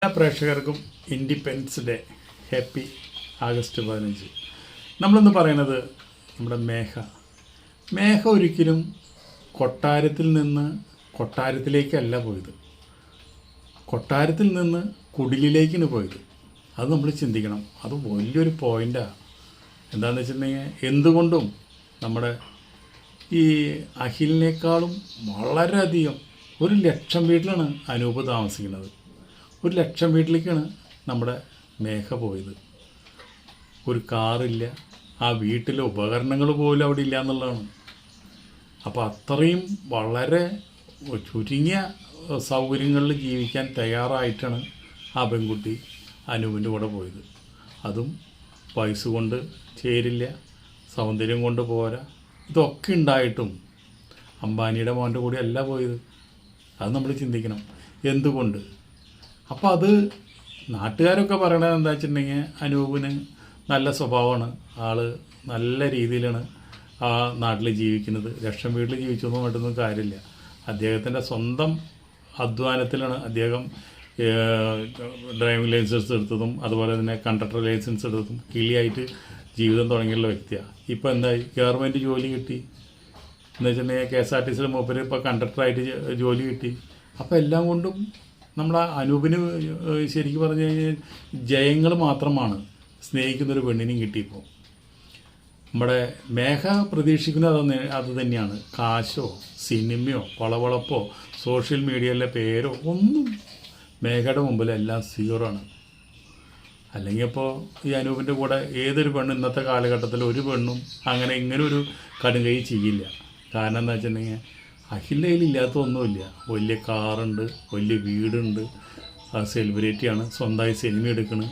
എല്ലാ പ്രേക്ഷകർക്കും independence day happy August 15. നമ്മളിന്ന് പറയുന്നത് നമ്മുടെ മേഘ ഒരിക്കലും കൊട്ടാരത്തിൽ നിന്ന് കൊട്ടാരത്തിലേക്കല്ല പോയത്, കൊട്ടാരത്തിൽ നിന്ന് കുടിലിലേക്കാണ് പോയത്. അത് നമ്മൾ ചിന്തിക്കണം. അത് വലിയൊരു പോയിൻ്റാണ്. എന്താണെന്ന് വെച്ചിട്ടുണ്ടെങ്കിൽ എന്തുകൊണ്ടും നമ്മുടെ ഈ അഖിലിനേക്കാളും വളരെയധികം 1,00,000 വീട്ടിലാണ് അനൂപ് താമസിക്കുന്നത്. 1,00,000 വീട്ടിലേക്കാണ് നമ്മുടെ മേഘ പോയത്. ഒരു കാറില്ല, ആ വീട്ടിലെ ഉപകരണങ്ങൾ പോലും അവിടെ ഇല്ല എന്നുള്ളതാണ്. അപ്പോൾ അത്രയും വളരെ ചുരുങ്ങിയ സൗകര്യങ്ങളിൽ ജീവിക്കാൻ തയ്യാറായിട്ടാണ് ആ പെൺകുട്ടി അനൂപിൻ്റെ കൂടെ പോയത്. അതും പൈസ കൊണ്ട് ചേരില്ല, സൗന്ദര്യം കൊണ്ട് പോരാ. ഇതൊക്കെ ഉണ്ടായിട്ടും അംബാനിയുടെ മോൻ്റെ കൂടെ അല്ല പോയത്. അത് നമ്മൾ ചിന്തിക്കണം എന്തുകൊണ്ട്. അപ്പോൾ അത് നാട്ടുകാരൊക്കെ പറയണത് എന്താ വെച്ചിട്ടുണ്ടെങ്കിൽ അനൂപിന് നല്ല സ്വഭാവമാണ്, ആൾ നല്ല രീതിയിലാണ് ആ നാട്ടിൽ ജീവിക്കുന്നത്. 1,00,000 വീട്ടിൽ ജീവിച്ചൊന്നും മറ്റൊന്നും കാര്യമില്ല. അദ്ദേഹത്തിൻ്റെ സ്വന്തം അധ്വാനത്തിലാണ് അദ്ദേഹം ഡ്രൈവിംഗ് ലൈസൻസ് എടുത്തതും അതുപോലെ തന്നെ കണ്ടക്ടർ ലൈസൻസ് എടുത്തതും കിളിയായിട്ട് ജീവിതം തുടങ്ങിയുള്ള വ്യക്തിയാണ്. ഇപ്പോൾ എന്തായി, ഗവൺമെൻറ് ജോലി കിട്ടി എന്ന് വെച്ചിട്ടുണ്ടെങ്കിൽ KSRTC മൂപ്പര് ഇപ്പോൾ കണ്ടക്ടറായിട്ട് ജോലി കിട്ടി. അപ്പോൾ എല്ലാം കൊണ്ടും നമ്മളെ അനൂപിന് ശരിക്കും പറഞ്ഞു കഴിഞ്ഞാൽ ജയങ്ങൾ മാത്രമാണ് സ്നേഹിക്കുന്നൊരു പെണ്ണിനും കിട്ടിയപ്പോൾ. നമ്മുടെ മേഘ പ്രതീക്ഷിക്കുന്നത് അത് തന്നെയാണ്. കാശോ സിനിമയോ വളവളപ്പോ സോഷ്യൽ മീഡിയയിലെ പേരോ ഒന്നും മേഘയുടെ മുമ്പിൽ എല്ലാം സീറോ ആണ്. അല്ലെങ്കിൽ ഇപ്പോൾ ഈ അനൂപിൻ്റെ കൂടെ ഏതൊരു പെണ്ണും ഇന്നത്തെ കാലഘട്ടത്തിൽ ഒരു പെണ്ണും അങ്ങനെ ഇങ്ങനെ ഒരു കടുങ്കൈ ചെയ്യില്ല. കാരണം എന്താ വെച്ചിട്ടുണ്ടെങ്കിൽ അഖിലിൻ്റെ കയ്യിൽ ഇല്ലാത്തതൊന്നുമില്ല. വലിയ കാറുണ്ട്, വലിയ വീടുണ്ട്, സെലിബ്രിറ്റിയാണ്, സ്വന്തമായി സിനിമ എടുക്കണം,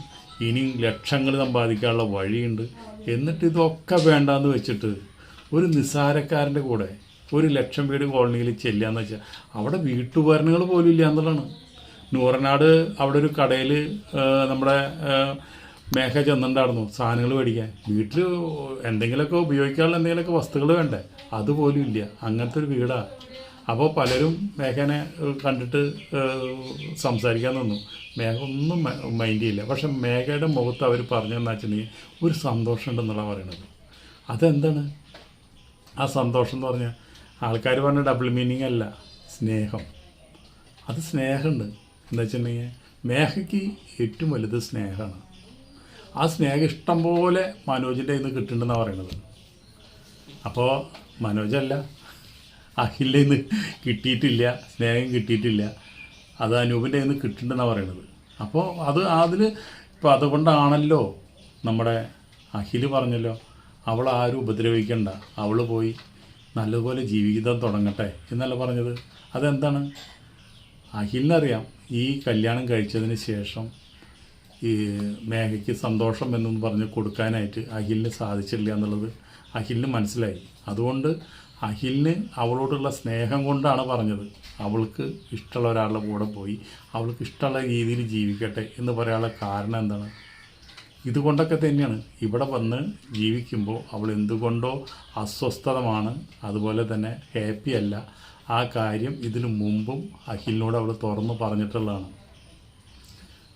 ഇനിയും ലക്ഷങ്ങൾ സമ്പാദിക്കാനുള്ള വഴിയുണ്ട്. എന്നിട്ട് ഇതൊക്കെ വേണ്ടാന്ന് വെച്ചിട്ട് ഒരു നിസ്സാരക്കാരൻ്റെ കൂടെ 1,00,000 വീട് കോളനിയിൽ ചെല്ലാന്ന് വെച്ചാൽ അവിടെ വീട്ടുപകരണങ്ങൾ പോലും ഇല്ല എന്നുള്ളതാണ്. നൂറനാട് അവിടെ ഒരു കടയിൽ നമ്മുടെ മേഘ ചെന്നിട്ടുണ്ടായിരുന്നു സാധനങ്ങൾ മേടിക്കാൻ. വീട്ടിൽ എന്തെങ്കിലുമൊക്കെ ഉപയോഗിക്കാനുള്ള എന്തെങ്കിലുമൊക്കെ വസ്തുക്കൾ വേണ്ടേ, അതുപോലും ഇല്ല. അങ്ങനത്തെ ഒരു വീടാണ്. അപ്പോൾ പലരും മേഘനെ കണ്ടിട്ട് സംസാരിക്കാൻ നിന്നു. മേഘ ഒന്നും മൈൻഡ് ചെയ്യില്ല. പക്ഷെ മേഘയുടെ മുഖത്ത് അവർ പറഞ്ഞതെന്ന് വെച്ചിട്ടുണ്ടെങ്കിൽ ഒരു സന്തോഷം ഉണ്ടെന്നുള്ള പറയണത്. അതെന്താണ് ആ സന്തോഷം എന്ന് പറഞ്ഞാൽ? ആൾക്കാർ പറഞ്ഞ ഡബിൾ മീനിങ് അല്ല, സ്നേഹം. അത് സ്നേഹമുണ്ട്. എന്താ വെച്ചിട്ടുണ്ടെങ്കിൽ മേഘയ്ക്ക് ഏറ്റവും വലുത് സ്നേഹമാണ്. ആ സ്നേഹം ഇഷ്ടം പോലെ മനോജിൻ്റെ കയ്യിൽ നിന്ന് കിട്ടുന്നുണ്ടെന്നാണ് പറയണത്. അപ്പോൾ മനോജല്ല, അഖിലിൻ്റെ കയ്യിൽ നിന്ന് കിട്ടിയിട്ടില്ല, സ്നേഹം കിട്ടിയിട്ടില്ല, അത് അനൂപിൻ്റെ കയ്യിൽ നിന്ന് കിട്ടുന്നുണ്ടെന്നാണ് പറയണത്. അപ്പോൾ അതിൽ ഇപ്പോൾ അതുകൊണ്ടാണല്ലോ നമ്മുടെ അഖിൽ പറഞ്ഞല്ലോ, അവൾ ആരും ഉപദ്രവിക്കണ്ട, അവൾ പോയി നല്ലതുപോലെ ജീവിതം തുടങ്ങട്ടെ എന്നല്ല പറഞ്ഞത്. അതെന്താണ്? അഖിലിനറിയാം ഈ കല്യാണം കഴിച്ചതിന് ശേഷം ഈ മേഘയ്ക്ക് സന്തോഷം എന്നൊന്ന് പറഞ്ഞ് കൊടുക്കാനായിട്ട് അഖിലിന് സാധിച്ചില്ല എന്നുള്ളത് അഖിലിന് മനസ്സിലായി. അതുകൊണ്ട് അഖിലിന് അവളോടുള്ള സ്നേഹം കൊണ്ടാണ് പറഞ്ഞത്, അവൾക്ക് ഇഷ്ടമുള്ള ഒരാളുടെ കൂടെ പോയി അവൾക്ക് ഇഷ്ടമുള്ള രീതിയിൽ ജീവിക്കട്ടെ എന്ന് പറയാനുള്ള കാരണം എന്താണ്? ഇതുകൊണ്ടൊക്കെ തന്നെയാണ്. ഇവിടെ വന്ന് ജീവിക്കുമ്പോൾ അവൾ എന്തുകൊണ്ടോ അസ്വസ്ഥതമാണ്, അതുപോലെ തന്നെ ഹാപ്പി അല്ല. ആ കാര്യം ഇതിനു മുമ്പും അഖിലിനോട് അവൾ തുറന്ന് പറഞ്ഞിട്ടുള്ളതാണ്.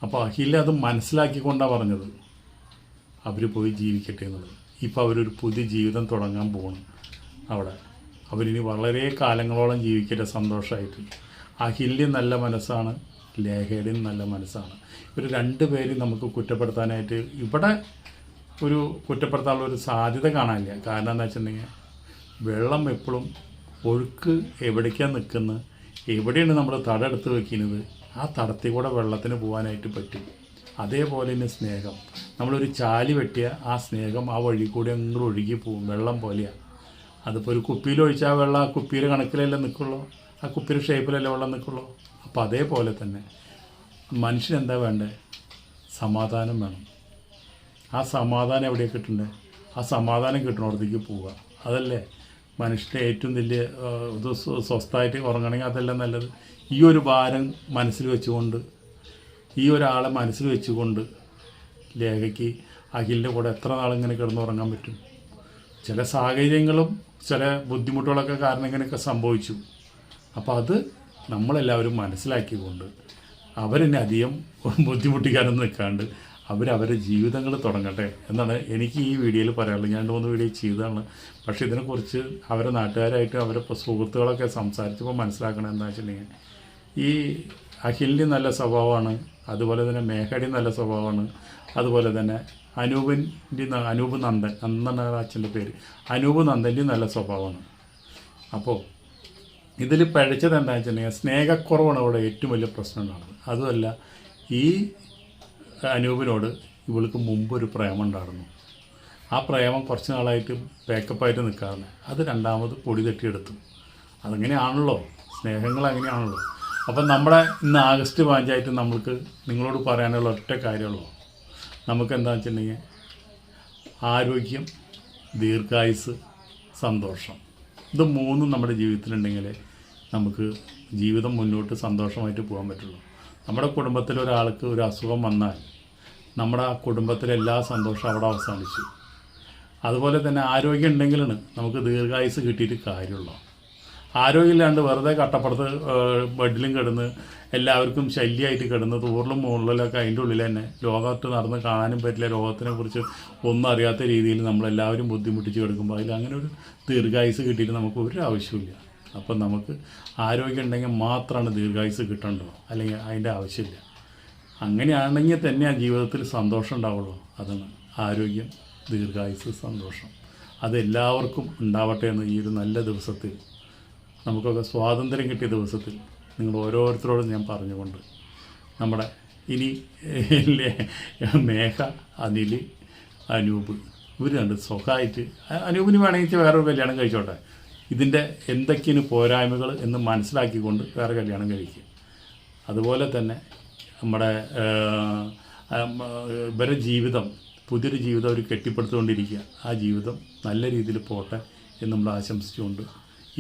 അപ്പോൾ അഖിൽ അത് മനസ്സിലാക്കിക്കൊണ്ടാണ് പറഞ്ഞത് അവർ പോയി ജീവിക്കട്ടെ എന്നുള്ളത്. ഇപ്പോൾ അവരൊരു പുതിയ ജീവിതം തുടങ്ങാൻ പോകണം അവിടെ. അവരിനി വളരെ കാലങ്ങളോളം ജീവിക്കട്ടെ സന്തോഷമായിട്ട്. അഖിലിൻ്റെ നല്ല മനസ്സാണ്, ലേഖയുടെയും നല്ല മനസ്സാണ്. ഇവർ രണ്ടുപേരും നമുക്ക് കുറ്റപ്പെടുത്താനായിട്ട് ഇവിടെ ഒരു കുറ്റപ്പെടുത്താനുള്ള ഒരു സാധ്യത കാണാനില്ല. കാരണം എന്താ വെച്ചിട്ടുണ്ടെങ്കിൽ വെള്ളം എപ്പോഴും ഒഴുക്ക് എവിടേക്കാണ് നിൽക്കുന്നത്, എവിടെയാണ് നമ്മൾ തടെടുത്ത് വെക്കുന്നത്, ആ തടത്തിൽ കൂടെ വെള്ളത്തിന് പോകാനായിട്ട് പറ്റും. അതേപോലെ തന്നെ സ്നേഹം, നമ്മളൊരു ചാലി വെട്ടിയ ആ സ്നേഹം ആ വഴി കൂടി അങ്ങോട്ട് ഒഴുകി പോകും, വെള്ളം പോലെയാണ്. അതിപ്പോൾ ഒരു കുപ്പിയിൽ ഒഴിച്ചാൽ വെള്ളം ആ കുപ്പിയുടെ കണക്കിലല്ലേ നിൽക്കുള്ളൂ, ആ കുപ്പിയുടെ ഷേപ്പിലല്ലേ വെള്ളം നിൽക്കുള്ളൂ. അപ്പോൾ അതേപോലെ തന്നെ മനുഷ്യനെന്താ വേണ്ടത്? സമാധാനം വേണം. ആ സമാധാനം എവിടെയാണ് കിട്ടേണ്ടത്? ആ സമാധാനം കിട്ടുന്നിടത്തേക്ക് പോവുക. അതല്ലേ മനുഷ്യൻ്റെ ഏറ്റവും വലിയ ഇത്. സ്വസ്ഥമായിട്ട് ഉറങ്ങണമെങ്കിൽ അതെല്ലാം നല്ലത്. ഈ ഒരു ഭാരം മനസ്സിൽ വെച്ചുകൊണ്ട്, ഈ ഒരാളെ മനസ്സിൽ വെച്ചുകൊണ്ട് ലേഖയ്ക്ക് അഖിലിൻ്റെ കൂടെ എത്ര നാളിങ്ങനെ കിടന്നുറങ്ങാൻ പറ്റും? ചില സാഹചര്യങ്ങളും ചില ബുദ്ധിമുട്ടുകളൊക്കെ കാരണം ഇങ്ങനെയൊക്കെ സംഭവിച്ചു. അപ്പോൾ അത് നമ്മളെല്ലാവരും മനസ്സിലാക്കിക്കൊണ്ട് അവരെന്നെ അധികം ബുദ്ധിമുട്ടിക്കാനൊന്നും നിൽക്കാണ്ട് അവരവരുടെ ജീവിതങ്ങൾ തുടങ്ങട്ടെ എന്നാണ് എനിക്ക് ഈ വീഡിയോയിൽ പറയാനുള്ളത്. ഞാൻ 2-3 വീഡിയോ ചെയ്തതാണ്. പക്ഷേ ഇതിനെക്കുറിച്ച് അവരെ നാട്ടുകാരായിട്ട് അവരെ സുഹൃത്തുക്കളൊക്കെ സംസാരിച്ചപ്പോൾ മനസ്സിലാക്കണം എന്താ വെച്ചിട്ടുണ്ടെങ്കിൽ, ഈ അഖിലിന് നല്ല സ്വഭാവമാണ്, അതുപോലെ തന്നെ മേഘടി നല്ല സ്വഭാവമാണ്, അതുപോലെ തന്നെ അനൂപ് നന്ദൻ എന്നാണ് അച്ഛൻ്റെ പേര്, അനൂപ് നന്ദൻ്റെ നല്ല സ്വഭാവമാണ്. അപ്പോൾ ഇതിൽ പഴിച്ചത് എന്താണെന്ന് വെച്ചിട്ടുണ്ടെങ്കിൽ സ്നേഹക്കുറവാണ് അവിടെ ഏറ്റവും വലിയ പ്രശ്നം ഉണ്ടാകുന്നത്. അതുമല്ല, ഈ അനൂപിനോട് ഇവൾക്ക് മുമ്പൊരു പ്രേമം ഉണ്ടായിരുന്നു. ആ പ്രേമം കുറച്ച് നാളായിട്ട് പാക്കപ്പായിട്ട് നിൽക്കാറുണ്ട്. അത് രണ്ടാമത് പൊടി തട്ടിയെടുത്തു. അതങ്ങനെയാണല്ലോ, സ്നേഹങ്ങൾ അങ്ങനെയാണല്ലോ. അപ്പം നമ്മുടെ ഇന്ന് ആഗസ്റ്റ് 15 നമ്മൾക്ക് നിങ്ങളോട് പറയാനുള്ള ഒറ്റ കാര്യമുള്ളൂ. നമുക്ക് എന്താണെന്ന് വെച്ചിട്ടുണ്ടെങ്കിൽ ആരോഗ്യം, ദീർഘായുസ്, സന്തോഷം, ഇത് മൂന്നും നമ്മുടെ ജീവിതത്തിലുണ്ടെങ്കിൽ നമുക്ക് ജീവിതം മുന്നോട്ട് സന്തോഷമായിട്ട് പോകാൻ പറ്റുള്ളൂ. നമ്മുടെ കുടുംബത്തിൽ ഒരാൾക്ക് ഒരു അസുഖം വന്നാൽ നമ്മുടെ ആ കുടുംബത്തിലെ എല്ലാ സന്തോഷവും അവിടെ അവസാനിച്ചു. അതുപോലെ തന്നെ ആരോഗ്യം ഉണ്ടെങ്കിലാണ് നമുക്ക് ദീർഘായുസ് കിട്ടിയിട്ട് കാര്യമുള്ളൂ. ആരോഗ്യമില്ലാണ്ട് വെറുതെ കട്ടപ്പുറത്ത് ബെഡിലും കിടന്ന് എല്ലാവർക്കും ശല്യമായിട്ട് കിടന്ന് തൂറിലും മുകളിലൊക്കെ അതിൻ്റെ ഉള്ളിൽ തന്നെ ലോകത്ത് നടന്ന് കാണാനും പറ്റില്ല, ലോകത്തിനെ കുറിച്ച് ഒന്നും അറിയാത്ത രീതിയിൽ നമ്മളെല്ലാവരും ബുദ്ധിമുട്ടിച്ച് കിടക്കുമ്പോൾ അതിൽ അങ്ങനെ ഒരു ദീർഘായുസ് കിട്ടിയിട്ട് നമുക്ക് ഒരു ആവശ്യമില്ല. അപ്പം നമുക്ക് ആരോഗ്യം ഉണ്ടെങ്കിൽ മാത്രമാണ് ദീർഘായുസ് കിട്ടേണ്ടത്, അല്ലെങ്കിൽ അതിൻ്റെ ആവശ്യമില്ല. അങ്ങനെയാണെങ്കിൽ തന്നെ ആ ജീവിതത്തിൽ സന്തോഷം ഉണ്ടാവുള്ളൂ. അതാണ് ആരോഗ്യം, ദീർഘായുസ്, സന്തോഷം. അതെല്ലാവർക്കും ഉണ്ടാവട്ടെ എന്ന് ഈ ഒരു നല്ല ദിവസത്തിൽ, നമുക്കൊക്കെ സ്വാതന്ത്ര്യം കിട്ടിയ ദിവസത്തിൽ നിങ്ങൾ ഓരോരുത്തരോടും ഞാൻ പറഞ്ഞുകൊണ്ട് നമ്മുടെ ഇനി മേഘ, അനിൽ, അനൂപ് ഇവർ രണ്ട് സുഖമായിട്ട്, അനൂപിന് വേണമെങ്കിൽ വേറൊരു കല്യാണം കഴിച്ചോട്ടെ, ഇതിൻ്റെ എന്തൊക്കെയാണ് പോരായ്മകൾ എന്ന് മനസ്സിലാക്കിക്കൊണ്ട് വേറെ കല്യാണം കഴിക്കുക. അതുപോലെ തന്നെ നമ്മുടെ ഇവരുടെ ജീവിതം, പുതിയൊരു ജീവിതം അവർ കെട്ടിപ്പടുത്തുകൊണ്ടിരിക്കുക. ആ ജീവിതം നല്ല രീതിയിൽ പോട്ടെ എന്ന് നമ്മൾ ആശംസിച്ചുകൊണ്ട്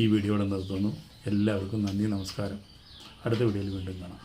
ഈ വീഡിയോയുടെ നിർത്തുന്നു. എല്ലാവർക്കും നന്ദി, നമസ്കാരം. അടുത്ത വീഡിയോയിൽ വീണ്ടും കാണാം.